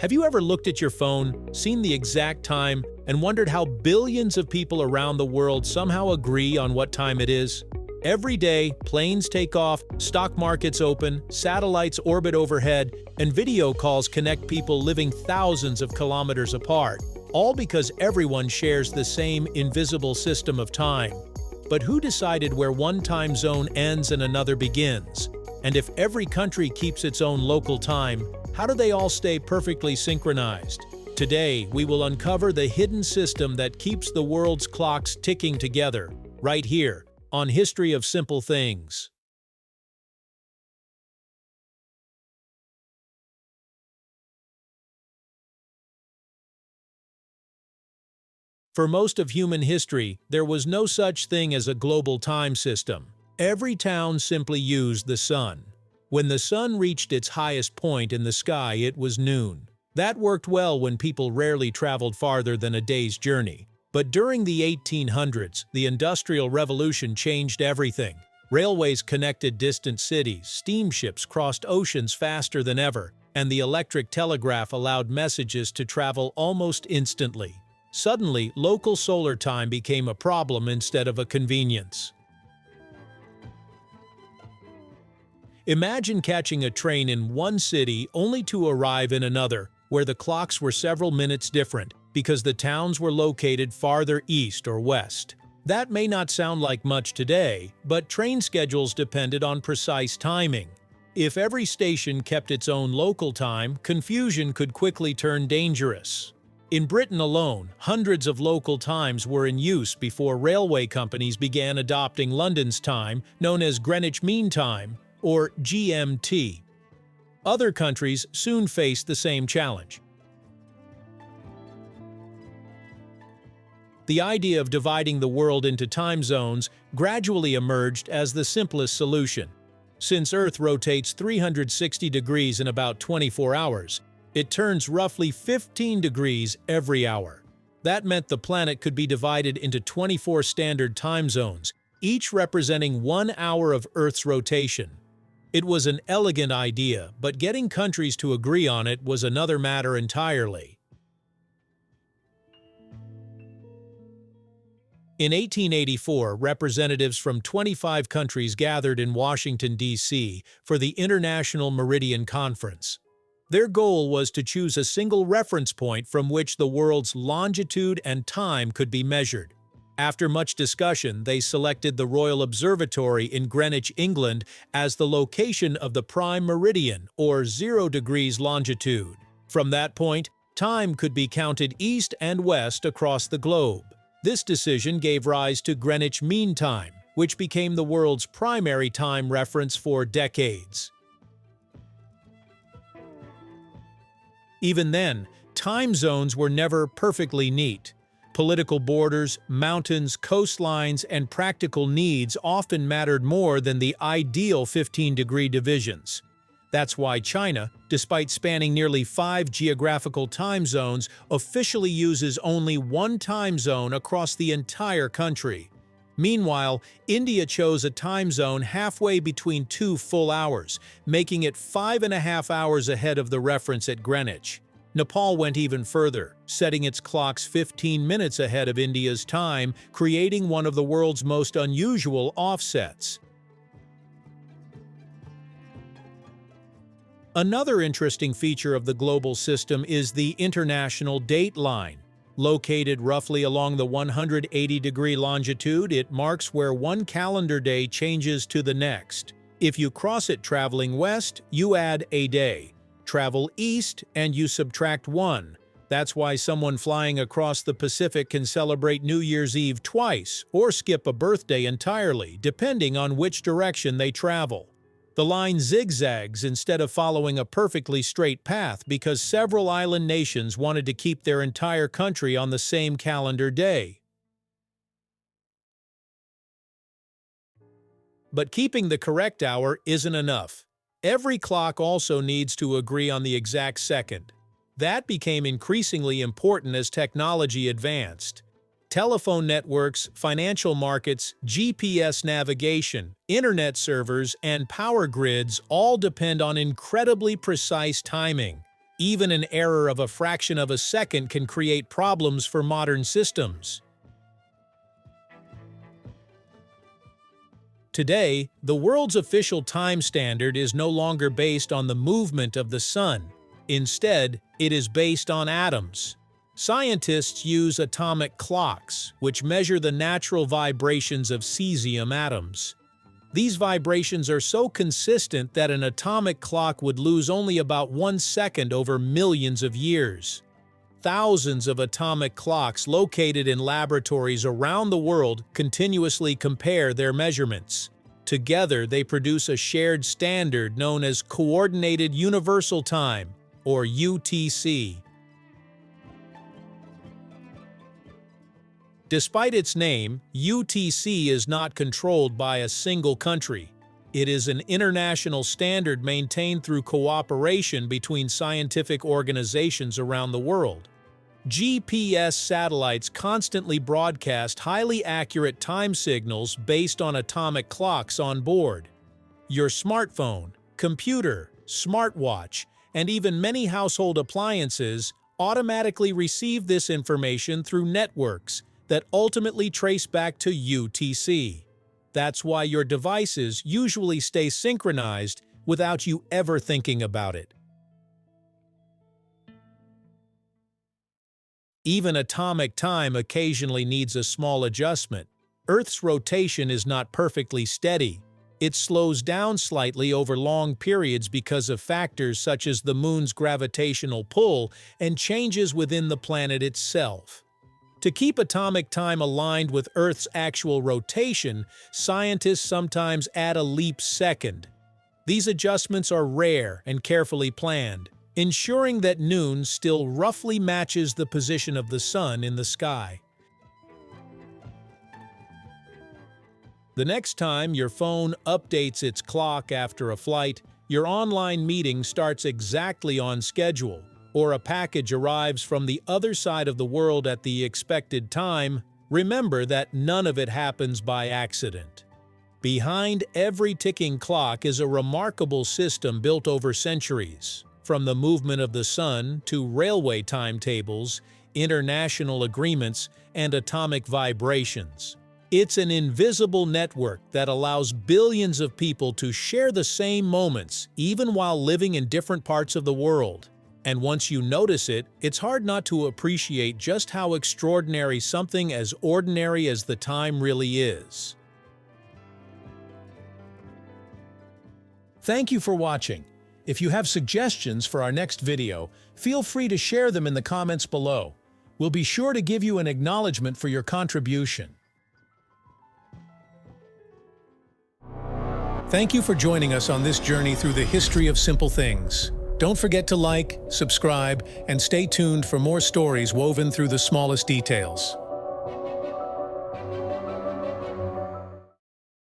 Have you ever looked at your phone, seen the exact time, and wondered how billions of people around the world somehow agree on what time it is? Every day, planes take off, stock markets open, satellites orbit overhead, and video calls connect people living thousands of kilometers apart, all because everyone shares the same invisible system of time. But who decided where one time zone ends and another begins? And if every country keeps its own local time, how do they all stay perfectly synchronized? Today, we will uncover the hidden system that keeps the world's clocks ticking together, right here, on History of Simple Things. For most of human history, there was no such thing as a global time system. Every town simply used the sun. When the sun reached its highest point in the sky, it was noon. That worked well when people rarely traveled farther than a day's journey. But during the 1800s, the Industrial Revolution changed everything. Railways connected distant cities, steamships crossed oceans faster than ever, and the electric telegraph allowed messages to travel almost instantly. Suddenly, local solar time became a problem instead of a convenience. Imagine catching a train in one city only to arrive in another, where the clocks were several minutes different because the towns were located farther east or west. That may not sound like much today, but train schedules depended on precise timing. If every station kept its own local time, confusion could quickly turn dangerous. In Britain alone, hundreds of local times were in use before railway companies began adopting London's time, known as Greenwich Mean Time, or GMT. Other countries soon faced the same challenge. The idea of dividing the world into time zones gradually emerged as the simplest solution. Since Earth rotates 360 degrees in about 24 hours, it turns roughly 15 degrees every hour. That meant the planet could be divided into 24 standard time zones, each representing 1 hour of Earth's rotation. It was an elegant idea, but getting countries to agree on it was another matter entirely. In 1884, representatives from 25 countries gathered in Washington, D.C. for the International Meridian Conference. Their goal was to choose a single reference point from which the world's longitude and time could be measured. After much discussion, they selected the Royal Observatory in Greenwich, England, as the location of the prime meridian, or 0 degrees longitude. From that point, time could be counted east and west across the globe. This decision gave rise to Greenwich Mean Time, which became the world's primary time reference for decades. Even then, time zones were never perfectly neat. Political borders, mountains, coastlines, and practical needs often mattered more than the ideal 15-degree divisions. That's why China, despite spanning nearly 5 geographical time zones, officially uses only one time zone across the entire country. Meanwhile, India chose a time zone halfway between 2 full hours, making it 5.5 hours ahead of the reference at Greenwich. Nepal went even further, setting its clocks 15 minutes ahead of India's time, creating one of the world's most unusual offsets. Another interesting feature of the global system is the International Date Line. Located roughly along the 180-degree longitude, it marks where one calendar day changes to the next. If you cross it traveling west, you add a day. Travel east, and you subtract 1. That's why someone flying across the Pacific can celebrate New Year's Eve twice, or skip a birthday entirely, depending on which direction they travel. The line zigzags instead of following a perfectly straight path because several island nations wanted to keep their entire country on the same calendar day. But keeping the correct hour isn't enough. Every clock also needs to agree on the exact second. That became increasingly important as technology advanced. Telephone networks, financial markets, GPS navigation, internet servers, and power grids all depend on incredibly precise timing. Even an error of a fraction of a second can create problems for modern systems. Today, the world's official time standard is no longer based on the movement of the sun. Instead, it is based on atoms. Scientists use atomic clocks, which measure the natural vibrations of cesium atoms. These vibrations are so consistent that an atomic clock would lose only about 1 second over millions of years. Thousands of atomic clocks located in laboratories around the world continuously compare their measurements. Together, they produce a shared standard known as Coordinated Universal Time, or UTC. Despite its name, UTC is not controlled by a single country. It is an international standard maintained through cooperation between scientific organizations around the world. GPS satellites constantly broadcast highly accurate time signals based on atomic clocks on board. Your smartphone, computer, smartwatch, and even many household appliances automatically receive this information through networks that ultimately trace back to UTC. That's why your devices usually stay synchronized without you ever thinking about it. Even atomic time occasionally needs a small adjustment. Earth's rotation is not perfectly steady. It slows down slightly over long periods because of factors such as the moon's gravitational pull and changes within the planet itself. To keep atomic time aligned with Earth's actual rotation, scientists sometimes add a leap second. These adjustments are rare and carefully planned, ensuring that noon still roughly matches the position of the sun in the sky. The next time your phone updates its clock after a flight, your online meeting starts exactly on schedule, or a package arrives from the other side of the world at the expected time, remember that none of it happens by accident. Behind every ticking clock is a remarkable system built over centuries. From the movement of the sun to railway timetables, international agreements, and atomic vibrations. It's an invisible network that allows billions of people to share the same moments, even while living in different parts of the world. And once you notice it, it's hard not to appreciate just how extraordinary something as ordinary as the time really is. Thank you for watching. If you have suggestions for our next video, feel free to share them in the comments below. We'll be sure to give you an acknowledgement for your contribution. Thank you for joining us on this journey through the history of simple things. Don't forget to like, subscribe, and stay tuned for more stories woven through the smallest details.